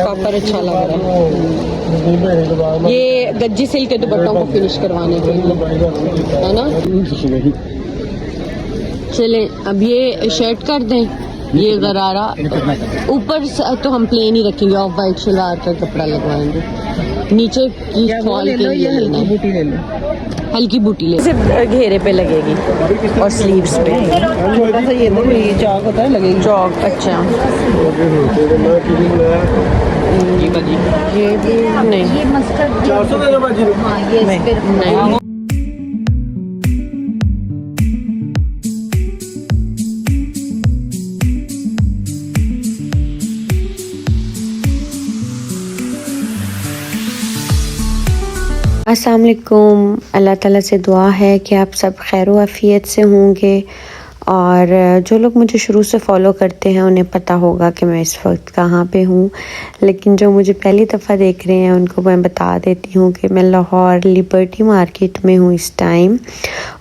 Proper अच्छा लग रहा है। ये गज्जी सिल्क के दुपट्टों को फिनिश करवाने के लिए है ना। चले अब ये शर्ट कर दें, ये गरारा ऊपर तो हम प्लेन ही रखेंगे, ऑफ वाइट शलवार का कपड़ा लगवाएंगे, नीचे की फॉल के लिए लेना है। हल्की बूटी ले, सिर्फ घेरे पे लगेगी और स्लीव्स पे ये चौक होता है लगेगी चौक। अच्छा ये भी नहीं, ये मस्टर्ड 400 देना बाजी नहीं। अस्सलाम वालेकुम। अल्लाह ताला से दुआ है कि आप सब खैर आफियत से होंगे, और जो लोग मुझे शुरू से फ़ॉलो करते हैं उन्हें पता होगा कि मैं इस वक्त कहाँ पे हूँ, लेकिन जो मुझे पहली दफ़ा देख रहे हैं उनको मैं बता देती हूँ कि मैं लाहौर लिबर्टी मार्केट में हूँ इस टाइम।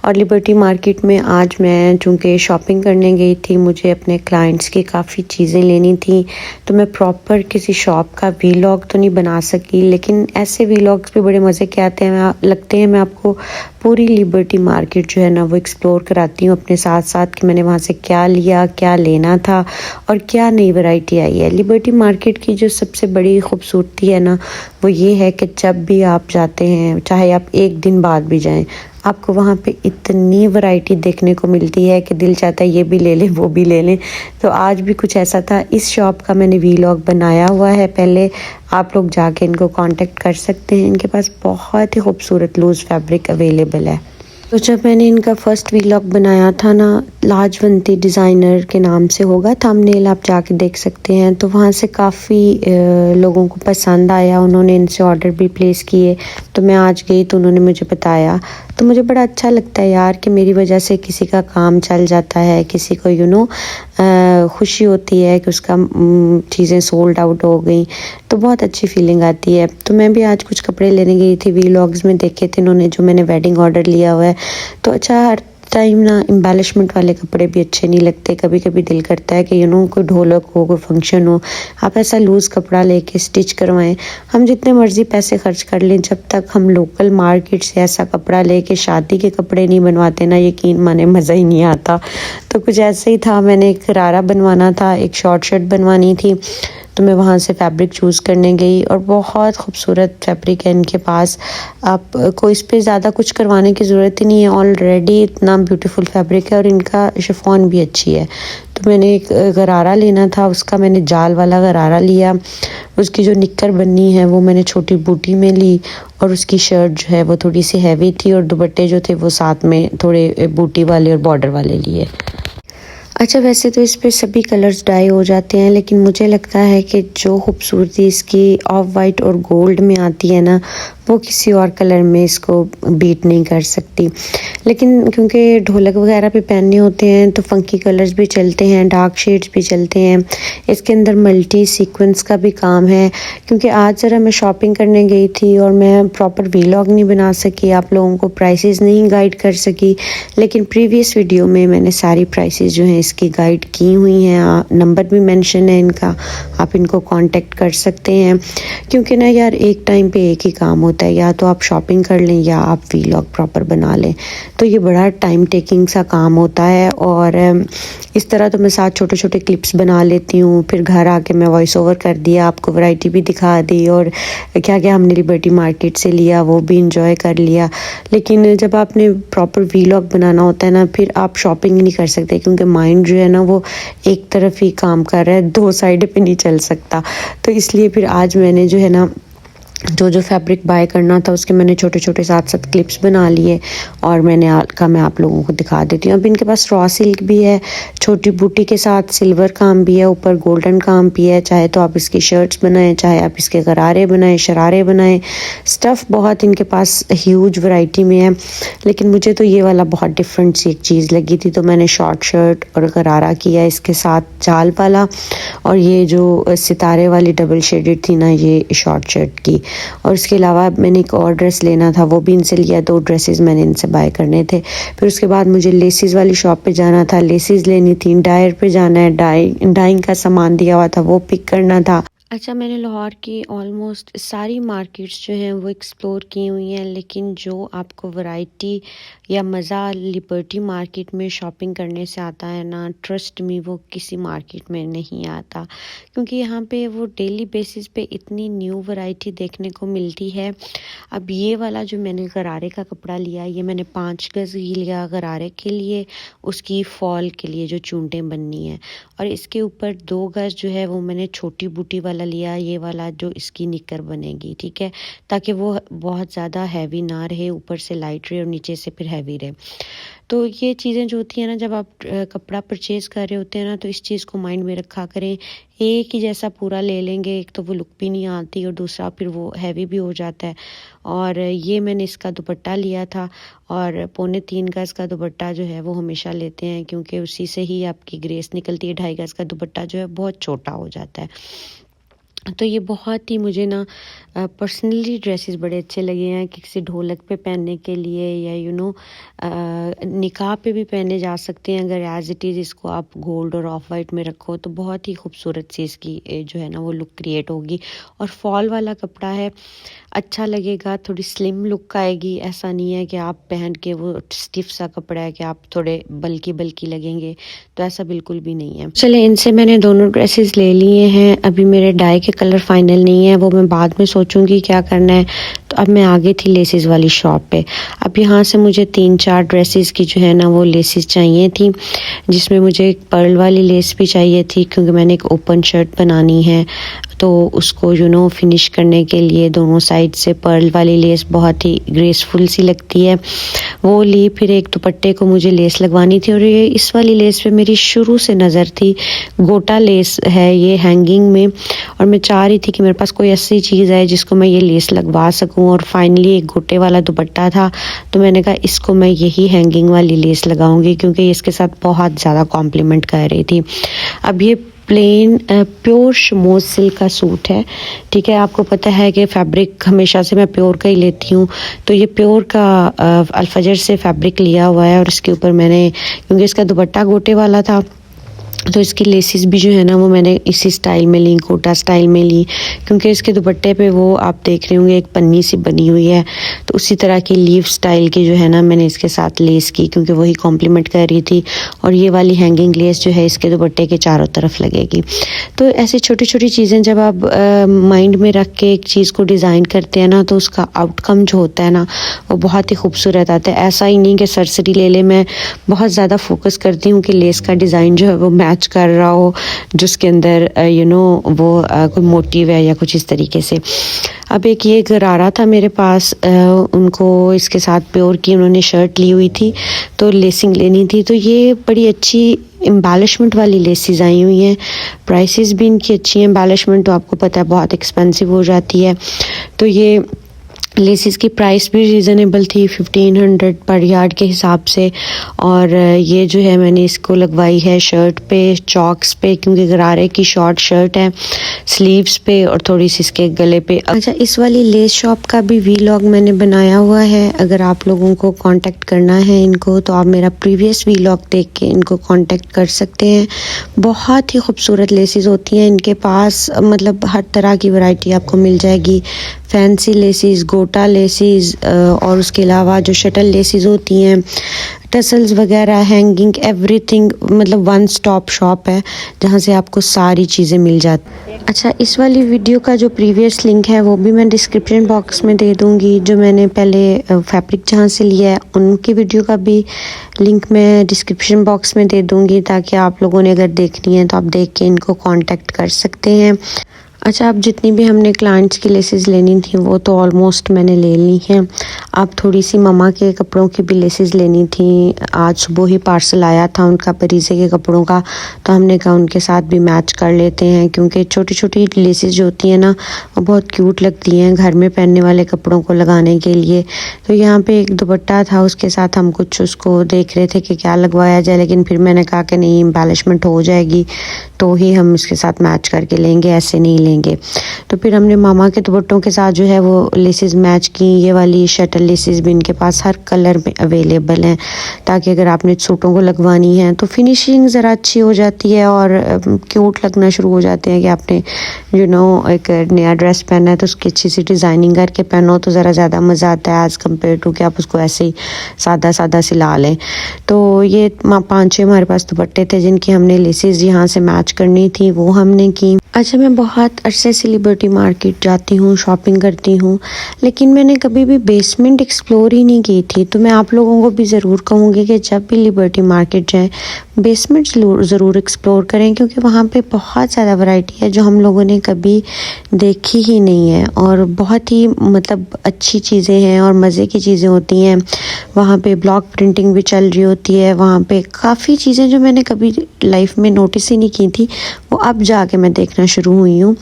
और लिबर्टी मार्केट में आज मैं चूँकि शॉपिंग करने गई थी, मुझे अपने क्लाइंट्स की काफ़ी चीज़ें लेनी थी, तो मैं प्रॉपर किसी शॉप का वीलॉग तो नहीं बना सकी, लेकिन ऐसे वीलॉग्स भी बड़े मज़े के आते हैं लगते हैं। मैं आपको पूरी लिबर्टी मार्केट जो है ना वो एक्सप्लोर कराती हूँ अपने साथ साथ, कि मैंने वहाँ से क्या लिया, क्या लेना था और क्या नई वैरायटी आई है। लिबर्टी मार्केट की जो सबसे बड़ी खूबसूरती है ना वो ये है कि जब भी आप जाते हैं, चाहे आप एक दिन बाद भी जाएं, आपको वहाँ पे इतनी वैरायटी देखने को मिलती है कि दिल चाहता है ये भी ले लें वो भी ले लें। तो आज भी कुछ ऐसा था। इस शॉप का मैंने वीलॉग बनाया हुआ है पहले, आप लोग जाके इनको कांटेक्ट कर सकते हैं। इनके पास बहुत ही खूबसूरत लूज़ फैब्रिक अवेलेबल है। तो जब मैंने इनका फर्स्ट वीलॉग बनाया था ना, लाजवंती डिज़ाइनर के नाम से होगा, थंबनेल आप जाके देख सकते हैं, तो वहाँ से काफ़ी लोगों को पसंद आया, उन्होंने इनसे ऑर्डर भी प्लेस किए। तो मैं आज गई तो उन्होंने मुझे बताया, तो मुझे बड़ा अच्छा लगता है यार कि मेरी वजह से किसी का काम चल जाता है, किसी को खुशी होती है कि उसका चीज़ें सोल्ड आउट हो गई, तो बहुत अच्छी फीलिंग आती है। तो मैं भी आज कुछ कपड़े लेने गई थी, वीलॉग्स में देखे थे इन्होंने जो मैंने वेडिंग ऑर्डर लिया हुआ है। तो अच्छा, हर टाइम ना एम्बेलिशमेंट वाले कपड़े भी अच्छे नहीं लगते, कभी कभी दिल करता है कि कोई ढोलक हो, कोई फंक्शन हो, आप ऐसा लूज़ कपड़ा लेके स्टिच करवाएं। हम जितने मर्ज़ी पैसे खर्च कर लें, जब तक हम लोकल मार्केट से ऐसा कपड़ा लेके शादी के कपड़े नहीं बनवाते ना, यकीन माने मज़ा ही नहीं आता। तो कुछ ऐसे ही था, मैंने एक गरारा बनवाना था, एक शॉर्ट शर्ट बनवानी थी, तो मैं वहाँ से फैब्रिक चूज़ करने गई, और बहुत खूबसूरत फैब्रिक है इनके पास। आपको इस पे ज़्यादा कुछ करवाने की ज़रूरत ही नहीं है, ऑलरेडी इतना ब्यूटीफुल फैब्रिक है, और इनका शिफॉन भी अच्छी है। तो मैंने एक गरारा लेना था, उसका मैंने जाल वाला गरारा लिया। उसकी जो निक्कर बननी है वो मैंने छोटी बूटी में ली, और उसकी शर्ट जो है वो थोड़ी सी हैवी थी, और दुपट्टे जो थे वो साथ में थोड़े बूटी वाले और बॉर्डर वाले लिए। अच्छा, वैसे तो इस पे सभी कलर्स डाई हो जाते हैं, लेकिन मुझे लगता है कि जो खूबसूरती इसकी ऑफ वाइट और गोल्ड में आती है ना, वो किसी और कलर में इसको बीट नहीं कर सकती। लेकिन क्योंकि ढोलक वगैरह पे पहनने होते हैं तो फंकी कलर्स भी चलते हैं, डार्क शेड्स भी चलते हैं। इसके अंदर मल्टी सीक्वेंस का भी काम है। क्योंकि आज ज़रा मैं शॉपिंग करने गई थी और मैं प्रॉपर वीलॉग नहीं बना सकी, आप लोगों को प्राइसेस नहीं गाइड कर सकी, लेकिन प्रीवियस वीडियो में मैंने सारी प्राइसेस जो हैं इसकी गाइड की हुई हैं, नंबर भी मेंशन है इनका, आप इनको कांटेक्ट कर सकते हैं। क्योंकि ना यार, एक टाइम पे एक ही काम होता है, या तो आप शॉपिंग कर लें या आप वीलॉग प्रॉपर बना लें, तो ये बड़ा टाइम टेकिंग सा काम होता है। और इस तरह तो मैं साथ छोटे छोटे क्लिप्स बना लेती हूँ, फिर घर आके मैं वॉइस ओवर कर दिया, आपको वैरायटी भी दिखा दी, और क्या क्या हमने लिबर्टी मार्केट से लिया वो भी इंजॉय कर लिया। लेकिन जब आपने प्रॉपर वीलॉग बनाना होता है ना, फिर आप शॉपिंग ही नहीं कर सकते, क्योंकि माइंड जो है ना वो एक तरफ ही काम कर रहा है, दो साइड पे नहीं चल सकता। तो इसलिए फिर आज मैंने जो है ना जो फैब्रिक बाय करना था उसके मैंने छोटे छोटे 7 क्लिप्स बना लिए, और मैं आप लोगों को दिखा देती हूँ। अब इनके पास रॉ सिल्क भी है, छोटी बूटी के साथ सिल्वर काम भी है, ऊपर गोल्डन काम भी है। चाहे तो आप इसकी शर्ट्स बनाएं, चाहे आप इसके गरारे बनाएं, शरारे बनाएं, स्टफ़ बहुत इनके पास ह्यूज वैरायटी में है। लेकिन मुझे तो ये वाला बहुत डिफरेंट सी एक चीज़ लगी थी, तो मैंने शॉर्ट शर्ट और गरारा किया इसके साथ जाल वाला, और ये जो सितारे वाली डबल शेडेड थी ना, ये शॉर्ट शर्ट की। और इसके अलावा मैंने एक और ड्रेस लेना था, वो भी इनसे लिया, 2 ड्रेसेस मैंने इनसे बाय करने थे। फिर उसके बाद मुझे लेसिस वाली शॉप पे जाना था, लेसिस लेनी थी, डायर पे जाना है, डाइंग का सामान दिया हुआ था वो पिक करना था। अच्छा, मैंने लाहौर की ऑलमोस्ट सारी मार्केट्स जो हैं वो एक्सप्लोर की हुई हैं, लेकिन जो आपको वैरायटी या मज़ा लिबर्टी मार्केट में शॉपिंग करने से आता है ना, ट्रस्ट मी वो किसी मार्केट में नहीं आता, क्योंकि यहाँ पे वो डेली बेसिस पे इतनी न्यू वैरायटी देखने को मिलती है। अब ये वाला जो मैंने गरारे का कपड़ा लिया, ये मैंने 5 गज़ ही लिया गरारे के लिए, उसकी फॉल के लिए जो चूंटें बननी है, और इसके ऊपर 2 गज़ जो है वो मैंने छोटी बूटी वाला लिया, ये वाला जो इसकी निकर बनेगी, ठीक है, ताकि वो बहुत ज़्यादा हैवी ना रहे, ऊपर से लाइट रहे और नीचे से फिर हैवी रहे। तो ये चीज़ें जो होती हैं ना, जब आप कपड़ा परचेज़ कर रहे होते हैं ना, तो इस चीज़ को माइंड में रखा करें। एक ही जैसा पूरा ले लेंगे, एक तो वो लुक भी नहीं आती और दूसरा फिर वो हैवी भी हो जाता है। और ये मैंने इसका दुपट्टा लिया था, और 3.25 गज़ का दुपट्टा जो है वो हमेशा लेते हैं, क्योंकि उसी से ही आपकी ग्रेस निकलती है। 2.5 गज़ का दुपट्टा जो है बहुत छोटा हो जाता है। तो ये बहुत ही मुझे ना पर्सनली ड्रेसेस बड़े अच्छे लगे हैं कि किसी ढोलक पे पहनने के लिए, या निकाह पे भी पहने जा सकते हैं अगर एज इट इज़ इसको आप गोल्ड और ऑफ वाइट में रखो, तो बहुत ही खूबसूरत सी इसकी जो है ना वो लुक क्रिएट होगी। और फॉल वाला कपड़ा है, अच्छा लगेगा, थोड़ी स्लिम लुक आएगी। ऐसा नहीं है कि आप पहन के वो स्टिफ सा कपड़ा है कि आप थोड़े बल्की बल्की लगेंगे, तो ऐसा बिल्कुल भी नहीं है। चले, इनसे मैंने दोनों ड्रेसेस ले लिए हैं। अभी मेरे डाई के कलर फाइनल नहीं है, वो मैं बाद में सोचूंगी क्या करना है। तो अब मैं आ गई थी लेसेस वाली शॉप पे। अब यहाँ से मुझे 3-4 ड्रेसेस की जो है ना वो लेसेस चाहिए थी, जिसमें मुझे एक पर्ल वाली लेस भी चाहिए थी, क्योंकि मैंने एक ओपन शर्ट बनानी है, तो उसको फिनिश करने के लिए दोनों साइड से पर्ल वाली लेस बहुत ही ग्रेसफुल सी लगती है, वो ली। फिर एक दुपट्टे को मुझे लेस लगवानी थी, और ये इस वाली लेस पे मेरी शुरू से नज़र थी। गोटा लेस है ये हैंगिंग में, और मैं चाह रही थी कि मेरे पास कोई ऐसी चीज़ है जिसको मैं ये लेस लगवा सकूं, और फाइनली एक गोटे वाला दुपट्टा था, तो मैंने कहा इसको मैं यही हैंगिंग वाली लेस लगाऊंगी, क्योंकि ये इसके साथ बहुत ज़्यादा कॉम्प्लीमेंट कर रही थी। अब ये प्लेन प्योर शमोज सिल्क का सूट है, ठीक है। आपको पता है कि फैब्रिक हमेशा से मैं प्योर का ही लेती हूँ, तो ये प्योर का अल्फजर से फैब्रिक लिया हुआ है, और इसके ऊपर मैंने, क्योंकि इसका दुपट्टा गोटे वाला था, तो इसकी लेसिस भी जो है ना वो मैंने इसी स्टाइल में ली, गोटा स्टाइल में ली, क्योंकि इसके दुपट्टे पे वो आप देख रहे होंगे एक पन्नी सी बनी हुई है, तो उसी तरह की लीफ स्टाइल की जो है ना मैंने इसके साथ लेस की, क्योंकि वही कॉम्प्लीमेंट कर रही थी। और ये वाली हैंगिंग लेस जो है इसके दुपट्टे के चारों तरफ लगेगी। तो ऐसी छोटी छोटी चीज़ें जब आप माइंड में रख के एक चीज़ को डिज़ाइन करते हैं ना, तो उसका आउटकम जो होता है ना वो बहुत ही खूबसूरत आता है। ऐसा ही नहीं कि सरसरी ले ले, मैं बहुत ज़्यादा फोकस करती हूँ कि लेस का डिज़ाइन जो है वो मैच कर रहा हो, जिसके अंदर वो कोई मोटिव है या कुछ इस तरीके से। अब एक ये गरारा था मेरे पास, उनको इसके साथ प्योर की उन्होंने शर्ट ली हुई थी, तो लेसिंग लेनी थी, तो ये बड़ी अच्छी एम्बेलिशमेंट वाली लेसिस आई हुई हैं। प्राइसेस भी इनकी अच्छी हैं, एम्बेलिशमेंट तो आपको पता है बहुत एक्सपेंसिव हो जाती है, तो ये लेसिस की प्राइस भी रीज़नेबल थी 1500 पर यार्ड के हिसाब से। और ये जो है मैंने इसको लगवाई है शर्ट पे, चॉक्स पे, क्योंकि गरारे की शॉर्ट शर्ट है, स्लीव्स पे और थोड़ी सी इसके गले पे। अच्छा, इस वाली लेस शॉप का भी वीलॉग मैंने बनाया हुआ है, अगर आप लोगों को कांटेक्ट करना है इनको तो आप मेरा प्रीवियस वीलॉग देख के इनको कांटेक्ट कर सकते हैं। बहुत ही खूबसूरत लेसिस होती हैं इनके पास, मतलब हर तरह की वैरायटी आपको मिल जाएगी। फैंसी लेसिस, गोटा लेसिस, और उसके अलावा जो शटल लेसिस होती हैं, टसल्स वगैरह, हैंगिंग, एवरीथिंग, मतलब वन स्टॉप शॉप है जहाँ से आपको सारी चीज़ें मिल जाती। अच्छा, इस वाली वीडियो का जो प्रीवियस लिंक है वो भी मैं डिस्क्रिप्शन बॉक्स में दे दूँगी। जो मैंने पहले फैब्रिक जहाँ से लिया है उनकी वीडियो का भी लिंक मैं डिस्क्रिप्शन बॉक्स में दे दूँगी, ताकि आप लोगों ने अगर देखनी है तो आप देख के इनको कांटेक्ट कर सकते हैं। अच्छा, अब जितनी भी हमने क्लाइंट्स की लेसेस लेनी थी वो तो ऑलमोस्ट मैंने ले ली हैं। अब थोड़ी सी ममा के कपड़ों की भी लेसेस लेनी थी। आज सुबह ही पार्सल आया था उनका परीज़े के कपड़ों का, तो हमने कहा उनके साथ भी मैच कर लेते हैं, क्योंकि छोटी छोटी लेसेस जो होती हैं ना वो बहुत क्यूट लगती हैं घर में पहनने वाले कपड़ों को लगाने के लिए। तो यहाँ पे एक दुपट्टा था, उसके साथ हम कुछ उसको देख रहे थे कि क्या लगवाया जाए, लेकिन फिर मैंने कहा कि नहीं, एम्बेलिशमेंट हो जाएगी तो ही हम इसके साथ मैच करके लेंगे, ऐसे नहीं लेंगे। जाएंगे। तो फिर हमने मामा के दुपट्टों के साथ जो है वो लेसेस मैच की। ये वाली शटल लेसेस भी इनके पास हर कलर में अवेलेबल हैं, ताकि अगर आपने सूटों को लगवानी है तो फिनिशिंग ज़रा अच्छी हो जाती है और क्यूट लगना शुरू हो जाते हैं कि आपने एक नया ड्रेस पहना है तो उसकी अच्छी सी डिज़ाइनिंग करके पहनो तो ज़रा ज़्यादा मज़ा आता है एज़ कम्पेयर टू कि आप उसको ऐसे ही सादा सादा सिला लें। तो ये 5-6 हमारे पास दुपट्टे थे जिनकी हमने लेसेस यहाँ से मैच करनी थी, वो हमने की। अच्छा, मैं बहुत अरसे से लिबर्टी मार्केट जाती हूँ, शॉपिंग करती हूँ, लेकिन मैंने कभी भी बेसमेंट एक्सप्लोर ही नहीं की थी। तो मैं आप लोगों को भी ज़रूर कहूँगी कि जब भी लिबर्टी मार्केट जाएं बेसमेंट ज़रूर एक्सप्लोर करें, क्योंकि वहाँ पे बहुत ज़्यादा वैरायटी है जो हम लोगों ने कभी देखी ही नहीं है और बहुत ही अच्छी चीज़ें हैं और मज़े की चीज़ें होती हैं। वहाँ पे ब्लॉक प्रिंटिंग भी चल रही होती है, वहाँ पे काफ़ी चीज़ें जो मैंने कभी लाइफ में नोटिस ही नहीं की थी वो अब जाके मैं देखना शुरू हुई हूँ।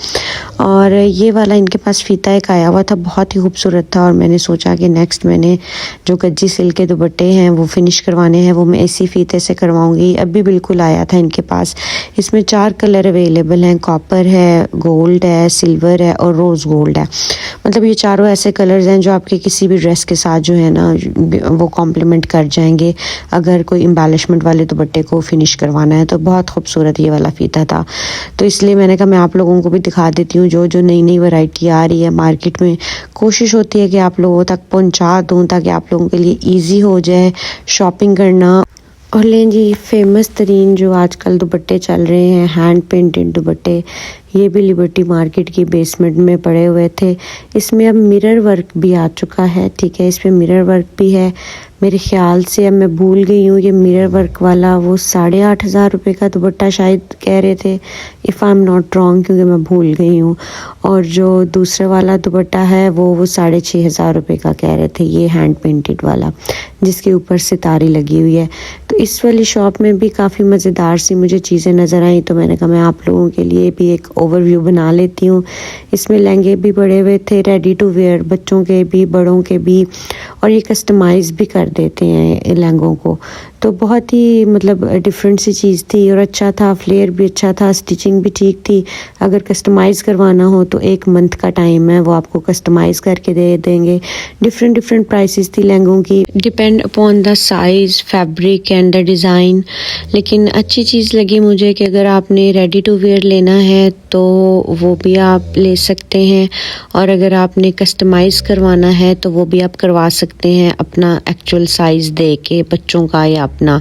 और ये वाला इनके पास फ़ीता एक आया हुआ था, बहुत ही खूबसूरत था और मैंने सोचा कि नेक्स्ट मैंने जो गज्जी सिल्क के दुपट्टे हैं वो फिनिश करवाने हैं, वो मैं इसी फ़ीते से करवाऊँगी। अभी बिल्कुल आया था इनके पास। इसमें 4 कलर अवेलेबल हैं, कॉपर है, गोल्ड है, सिल्वर है और रोज़ गोल्ड है। ये चारों ऐसे कलर्स हैं जो आपके किसी भी ड्रेस के साथ जो है ना वो कॉम्प्लीमेंट कर जाएंगे अगर कोई एम्बेलिशमेंट वाले दुपट्टे को फिनिश करवाना है। तो बहुत खूबसूरत ये वाला फ़ीता था, तो इसलिए मैंने कहा मैं आप लोगों को भी दिखा देती हूँ जो नई नई वैरायटी आ रही है मार्केट में। कोशिश होती है कि आप लोगों तक पहुँचा दूँ ताकि आप लोगों के लिए ईजी हो जाए शॉपिंग करना। और लें जी, फेमस तरीन जो आजकल दुपट्टे चल रहे हैं, हैंड पेंटेड दुपट्टे, ये भी लिबर्टी मार्केट की बेसमेंट में पड़े हुए थे। इसमें अब मिरर वर्क भी आ चुका है, ठीक है, इसमें मिरर वर्क भी है। मेरे ख्याल से अब मैं भूल गई हूँ ये मिरर वर्क वाला वो 8,500 रुपये का दुपट्टा शायद कह रहे थे, if I am not wrong, क्योंकि मैं भूल गई हूँ। और जो दूसरे वाला दुपट्टा है वो 6,500 रुपये का कह रहे थे, ये हैंड पेंटेड वाला जिसके ऊपर सितारी लगी हुई है। तो इस वाली शॉप में भी काफ़ी मज़ेदार सी मुझे चीज़ें नज़र आई, तो मैंने कहा मैं आप लोगों के लिए भी एक ओवरव्यू बना लेती हूँ। इसमें लहंगे भी पड़े हुए थे, रेडी टू वेयर, बच्चों के भी बड़ों के भी, और ये कस्टमाइज़ भी कर देते हैं लहंगों को। तो बहुत ही डिफरेंट सी चीज़ थी और अच्छा था, फ्लेयर भी अच्छा था, स्टिचिंग भी ठीक थी। अगर कस्टमाइज़ करवाना हो तो 1 मंथ का टाइम है, वो आपको कस्टमाइज़ करके दे देंगे। डिफरेंट प्राइसेस थी लहंगों की, depend upon the size, fabric and the design. लेकिन अच्छी चीज़ लगी मुझे कि अगर आपने रेडी टू वेयर लेना है तो वो भी आप ले सकते हैं, और अगर आपने कस्टमाइज़ करवाना है तो वो भी आप करवा सकते हैं अपना एक्चुअल साइज़ दे के, बच्चों का या अपना।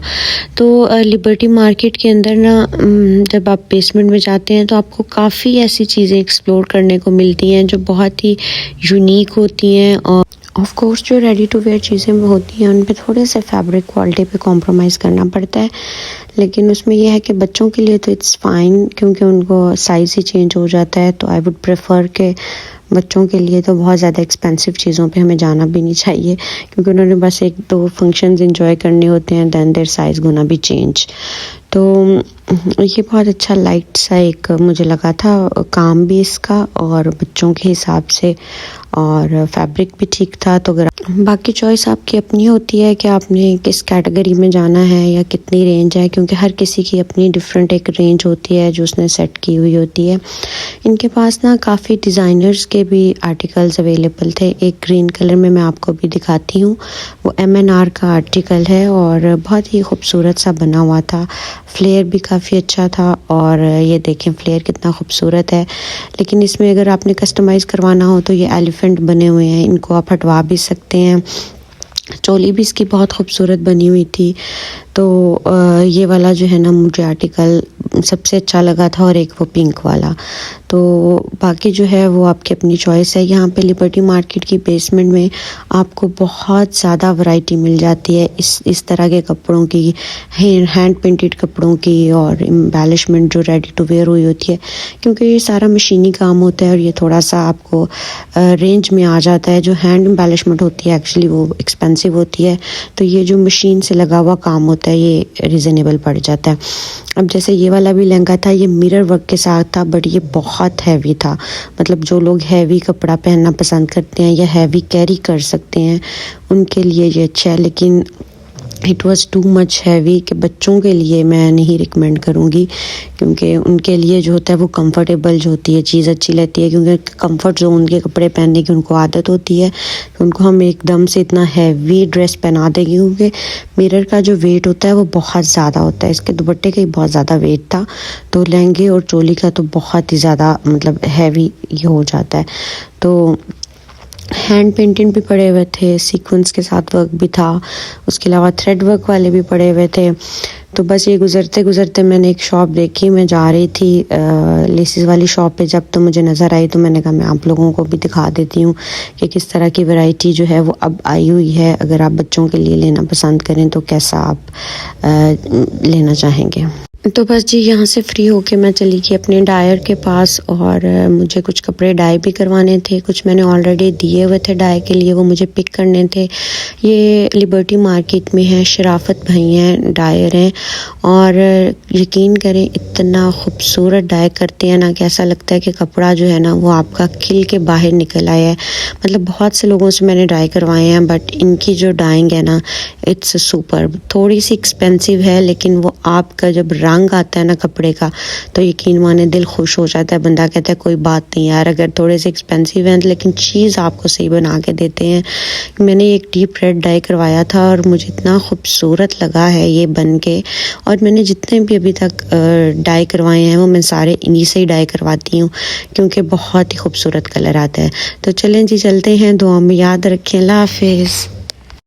तो लिबर्टी मार्केट के अंदर ना जब आप बेसमेंट में जाते हैं तो आपको काफ़ी ऐसी चीज़ें एक्सप्लोर करने को मिलती हैं जो बहुत ही यूनिक होती हैं। और ऑफ कोर्स जो रेडी टू वेयर चीज़ें होती हैं उन पे थोड़े से फैब्रिक क्वालिटी पे कॉम्प्रोमाइज़ करना पड़ता है, लेकिन उसमें यह है कि बच्चों के लिए तो इट्स फाइन, क्योंकि उनको साइज़ ही चेंज हो जाता है। तो आई वुड प्रेफर के बच्चों के लिए तो बहुत ज़्यादा एक्सपेंसिव चीज़ों पे हमें जाना भी नहीं चाहिए, क्योंकि उन्होंने बस 1-2 फंक्शंस एंजॉय करने होते हैं, then their size gonna be change. तो ये बहुत अच्छा लाइट सा एक मुझे लगा था, काम भी इसका और बच्चों के हिसाब से, और फैब्रिक भी ठीक था। तो अगर बाकी चॉइस आपकी अपनी होती है कि आपने किस कैटेगरी में जाना है या कितनी रेंज है, क्योंकि हर किसी की अपनी डिफरेंट एक रेंज होती है जो उसने सेट की हुई होती है। इनके पास ना काफ़ी डिज़ाइनर्स के भी आर्टिकल्स अवेलेबल थे। एक ग्रीन कलर में मैं आपको भी दिखाती हूँ, वो M&R का आर्टिकल है और बहुत ही खूबसूरत सा बना हुआ था, फ्लेयर भी काफ़ी अच्छा था। और ये देखें फ्लेयर कितना खूबसूरत है। लेकिन इसमें अगर आपने कस्टमाइज़ करवाना हो तो ये एलिफेंट बने हुए हैं, इनको आप हटवा भी सकते हैं। चोली भी इसकी बहुत खूबसूरत बनी हुई थी। तो ये वाला जो है ना मुझे आर्टिकल सबसे अच्छा लगा था, और एक वो पिंक वाला। तो बाकी जो है वो आपकी अपनी चॉइस है। यहाँ पे लिबर्टी मार्केट की बेसमेंट में आपको बहुत ज़्यादा वैरायटी मिल जाती है इस तरह के कपड़ों की, हैंड पेंटेड कपड़ों की, और एम्बेलिशमेंट जो रेडी टू वेयर हुई होती है, क्योंकि ये सारा मशीनी काम होता है और ये थोड़ा सा आपको रेंज में आ जाता है। जो हैंड एम्बेलिशमेंट होती है एक्चुअली वो एक्सपेंसिव होती है, तो ये जो मशीन से लगा हुआ काम होता है ये रीज़नेबल पड़ जाता है। अब जैसे ये वाला भी लहंगा था, ये मिरर वर्क के साथ था, बट ये बहुत हैवी था। जो लोग हैवी कपड़ा पहनना पसंद करते हैं या हैवी कैरी कर सकते हैं उनके लिए ये अच्छा है। लेकिन it was too much heavy कि बच्चों के लिए मैं नहीं रिकमेंड करूँगी, क्योंकि उनके लिए जो होता है वो कंफर्टेबल जो होती है चीज़ अच्छी लगती है, क्योंकि कंफर्ट जोन के कपड़े पहनने की उनको आदत होती है। तो उनको हम एकदम से इतना हैवी ड्रेस पहना देंगे, क्योंकि मिरर का जो वेट होता है वो बहुत ज़्यादा होता है। इसके दुपट्टे का ही बहुत ज़्यादा वेट था, तो लहंगे और चोली का तो बहुत ही ज़्यादा मतलब हैवी ये हो जाता है। तो हैंड पेंटिंग भी पड़े हुए थे, सीक्वेंस के साथ वर्क भी था, उसके अलावा थ्रेड वर्क वाले भी पड़े हुए थे। तो बस ये गुज़रते गुज़रते मैंने एक शॉप देखी, मैं जा रही थी लेसिस वाली शॉप पे, जब तो मुझे नज़र आई तो मैंने कहा मैं आप लोगों को भी दिखा देती हूँ कि किस तरह की वैरायटी जो है वो अब आई हुई है। अगर आप बच्चों के लिए लेना पसंद करें तो कैसा आप लेना चाहेंगे। तो बस जी यहाँ से फ्री होके मैं चली गई अपने डायर के पास, और मुझे कुछ कपड़े डाई भी करवाने थे। कुछ मैंने ऑलरेडी दिए हुए थे डाई के लिए, वो मुझे पिक करने थे। ये लिबर्टी मार्केट में है, शराफत भाई हैं डायर हैं, और यकीन करें इतना खूबसूरत डाई करते हैं ना कि ऐसा लगता है कि कपड़ा जो है ना वो आपका खिल के बाहर निकल आया है। मतलब बहुत से लोगों से मैंने डाई करवाए हैं, बट इनकी जो डाइंग है ना इट्स सुपर। थोड़ी सी एक्सपेंसिव है, लेकिन वो आपका जब रंग आता है ना कपड़े का तो यकीन माने दिल खुश हो जाता है। बंदा कहता है कोई बात नहीं यार, अगर थोड़े से एक्सपेंसिव हैं लेकिन चीज़ आपको सही बना के देते हैं। मैंने एक डीप रेड डाई करवाया था और मुझे इतना खूबसूरत लगा है ये बन के, और मैंने जितने भी अभी तक डाई करवाए हैं वो मैं सारे इन्हीं से ही डाई करवाती हूँ, क्योंकि बहुत ही खूबसूरत कलर आता है। तो चलें जी चलते हैं, दुआ में याद रखें। अल्लाह हाफिज़।